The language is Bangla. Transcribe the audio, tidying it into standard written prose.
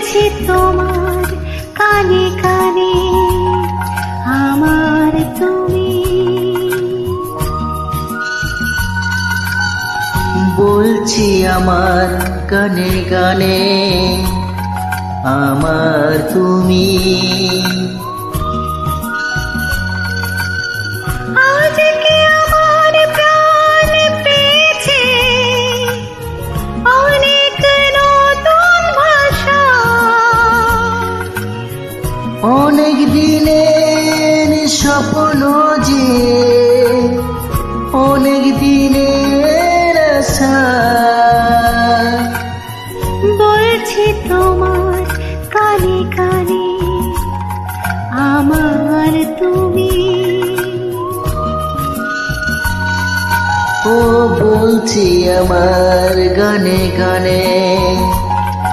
বলছি তোমার কানে কানে আমার তুমি। বলছি আমার গানে গানে আমার তুমি। আজকে আমার প্রাণ পেয়েছে অনেক নতুন ভাষা, অনেক দিনের স্বপ্ন যে অনেক দিনের আশা। বলছি তোমার কানে কানে আমার তুমি। ও বলছি আমার গানে গানে